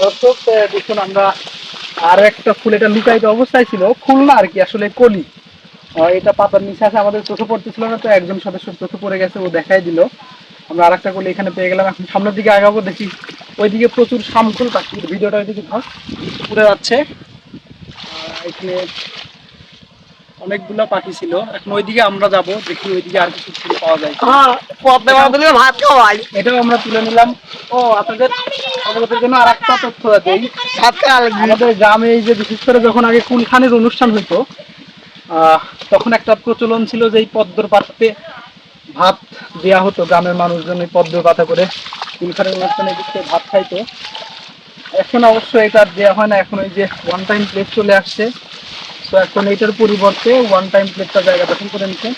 দর্শক দেখুন আমরা আর একটা ফুল, এটা লুকায়িত অবস্থায় ছিল, ফুল না আর কি, আসলে কলি। এটা পাতার নিচে আছে, আমাদের চোখে পড়তেছিল না, তো একজন সদস্য চোখে পড়ে গেছে, ও দেখাই দিল। আমরা আর একটা কলি এখানে পেয়ে গেলাম। এখন সামনের দিকে আগাবো, দেখি ওইদিকে প্রচুর শামফুল পাখি, ভিডিওটা ওইদিকে উড়ে যাচ্ছে। এখানে অনেকগুলো পাখি ছিল, এখন ওইদিকে আমরা যাব, দেখি ওইদিকে আর কিছু ফুল পাওয়া যায়। ভাত খাওয়াই, এটাও আমরা তুলে নিলাম। ও আপনাদের অবগতের জন্য আর একটা তথ্য দেই, আমাদের গ্রামে এই যে বিশেষ করে যখন আগে কুলখানির অনুষ্ঠান হতো, তখন একটা প্রচলন ছিল যে এই পদ্মর পাত্রে ভাত দেওয়া হতো। গ্রামের মানুষজন এই পদ্মর পাতা করে কুলখানির অনুষ্ঠানে ভাত খাইতো। এখন অবশ্য এটা দেওয়া হয় না, এখন ওই যে ওয়ান টাইম প্লেট চলে আসছে। তো এখন এইটার পরিবর্তে ওয়ান টাইম প্লেটটা জায়গা দখল করে নিচ্ছে।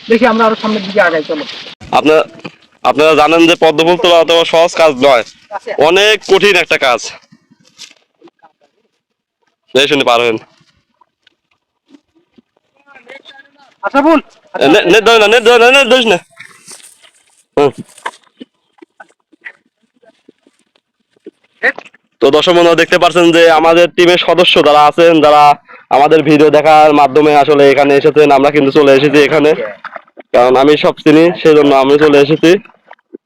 দেখি আমরা আরো সামনের দিকে আগাই, চলো। আপনার আপনারা জানেন যে পদ্ম ফুল তোলা অত সহজ কাজ নয়, অনেক কঠিন একটা কাজ। এই শুনে পার হবেন। আচ্ছা ফুল নেট ধরে না, নেট ধরে না, নেট ধরিস না। তো দর্শক বন্ধুরা দেখতে পাচ্ছেন যে আমাদের টিমের সদস্য যারা আছেন, যারা আমাদের ভিডিও দেখার মাধ্যমে আসলে এখানে এসেছেন, আমরা কিন্তু চলে এসেছি এখানে, কারণ আমি সব চিনি, সেই জন্য আমি চলে এসেছি।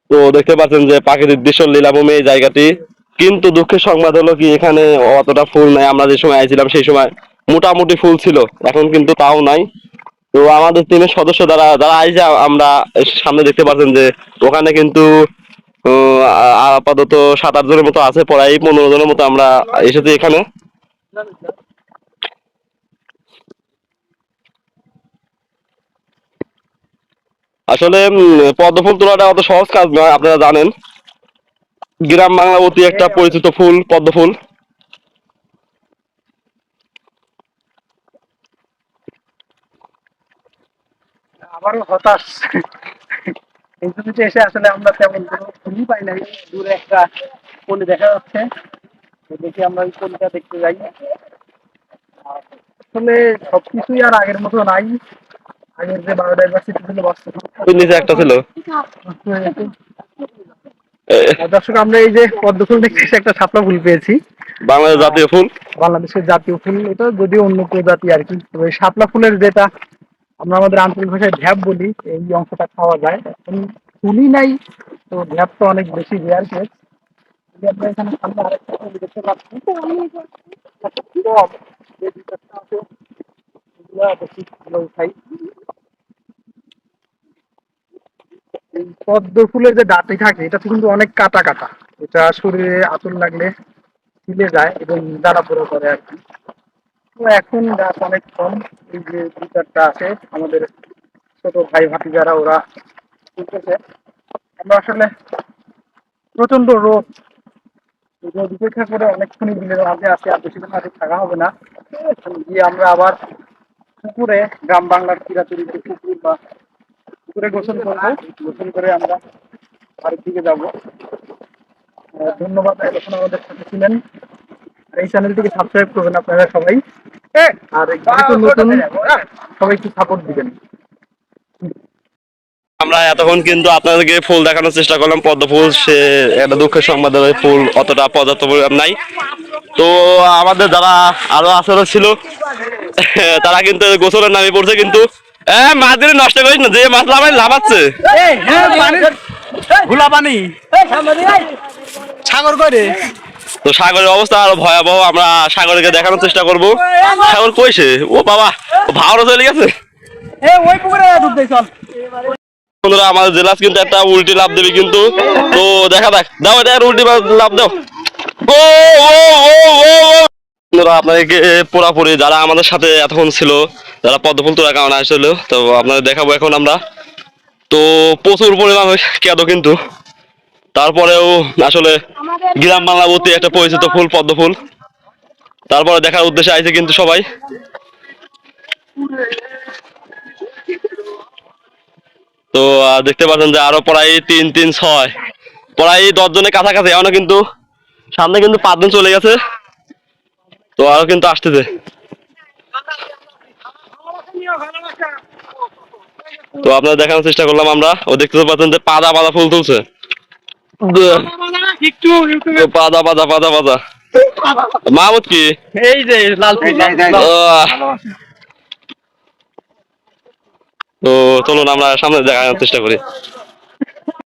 তো দেখতে পাচ্ছেন যে প্রাকৃতিক দৃশ্য লীলাভূমি এই জায়গাটি, কিন্তু দুঃখের সংবাদ হলো কি এখানে অতটা ফুল নাই। আমরা যে সময় আইছিলাম সেই সময় মোটামুটি ফুল ছিল, এখন কিন্তু তাও নাই। তো আমাদের টিমের সদস্য যারা যারা আইছে, আমরা সামনে দেখতে পাচ্ছেন যে ওখানে কিন্তু আপাতত 7-8 জনের মতো আছে, প্রায় 15 জনের মতো আমরা এসেছি এখানে। আসলে পদ্ম ফুল তোলাটা অত সহজ কাজ নয়, আপনারা জানেন। গ্রাম বাংলা অতি একটা পরিচিত ফুল পদ্ম ফুল। আবারও হতাশ, এই জমিতে এসে আসলে আমরা তেমন কোনো ফুলই পাই নাই। দূরে একটা কলি দেখা যাচ্ছে, তো দেখি আমরা ওই কলিটা দেখতে যাই। আর আসলে সবকিছুই আর আগের মতো নাই, আগের যে বায়োডাইভার্সিটি ছিল বাস্তব ওই নিচে একটা ছিল। নষ্ট হয়ে গেছে। দর্শক আমরা এই যে পদ্ম ফুল দেখতে এসে একটা শাপলা ফুল পেয়েছি, বাংলাদেশ জাতীয় ফুল। বাংলাদেশের জাতীয় ফুল। এটা যদিও অন্য প্রজাতি আর কি, তো এই শাপলা ফুলের যেটা আমরা আমাদের আঞ্চলিক ভাষায় ঢ্যাপ বলি, এই অংশটা খাওয়া যায়। এখন ফুলই নাই, তো ঢ্যাপ তো অনেক বেশি রেয়ার কেস। আমরা এখানে সামনে আরেকটা ফুল দেখতে পাচ্ছি, একটা কম, যে দুই চারটা আছে, এগুলো বেশি ভালো উঠাই। এই পদ্ম ফুলের যে ডাঁটি থাকে, এটা কিন্তু অনেক কাটা কাটা, এটা শরীরে আঁচড় লাগলে ছিলে যায় এবং জ্বালা পোড়া করে আর কি। তো এখন গাছ অনেক কম, এই যে দুই চারটা আছে আমাদের ছোট ভাই ভাতিজারা, ওরা তুলতেছে। আমরা আসলে প্রচন্ড রোদ, রোদ উপেক্ষা করে অনেকক্ষণই বিলের মাঝে আসে, আর বেশিক্ষণ মাঝে থাকা হবে না। এখন গিয়ে আমরা আবার পুকুরে, গ্রাম বাংলার চিরাচরিত পুকুর বা পুকুরে গোসল করবো। গোসল করে আমরা বাড়ির দিকে যাবো। ধন্যবাদ এতক্ষণ আমাদের সাথে ছিলেন। আর এই চ্যানেলটিকে সাবস্ক্রাইব করবেন আপনারা সবাই, আর যেহেতু নতুন, সবাই একটু সাপোর্ট দিবেন। আমরা এতক্ষণ কিন্তু আপনাদেরকে ফুল দেখানোর চেষ্টা করলাম পদ্ম ফুল, সে একটা দুঃখের সংবাদ, ফুল অতটা পর্যাপ্ত পরিমাণ নাই। তো আমাদের যারা আরো আসলে ছিল তারা কিন্তু গোসলের নামে পড়ছে, কিন্তু মাছ দিলে নষ্ট করিস না, যে মাছ লাভাচ্ছে ভোলা পানি সাগর করে। তো সাগরের অবস্থা আরো ভয়াবহ, আমরা সাগরকে দেখানোর চেষ্টা করব। সাগর কইছে, ও বাবা, ভাওরা চলে গেছে। ওই পুকুরে ডুব দেই, চল। বন্ধুরা আমাদের জেলাস কিন্তু একটা উল্টি লাভ দেবে কিন্তু, তো দেখা যাক, দাও এটা উল্টি লাভ দাও। ও ও ও ও বন্ধুরা আপনাদেরকে পুরাপুরি যারা আমাদের সাথে এতক্ষণ ছিল, যারা পদ্ম ফুল তোলার কারণে আসছিল, তো আপনাদের দেখাবো এখন আমরা। তো প্রচুর পরিমাণ কেঁদো, কিন্তু তারপরেও আসলে গ্রাম বাংলাবতী একটা পরিচিত ফুল পদ্ম ফুল, তারপরে দেখার উদ্দেশ্যে আইছে কিন্তু সবাই। তো দেখতে পাচ্ছেন যে আরো প্রায় 3-3-6 প্রায় 10 জনের কাছাকাছি এখনো, কিন্তু সামনে কিন্তু 5 জন চলে গেছে, তো আরো কিন্তু আসতেছে। তো আপনারা দেখানোর চেষ্টা করলাম আমরা। ও দেখতে পাচ্ছেন যে পাতা পাতা ফুল তুলছে। একটু ইউটিউবে পাদা পাদা পাদা পাদা মাহমুদ কি এই যে লাল তো চলুন আমরা সামনে দেখানোর চেষ্টা করি।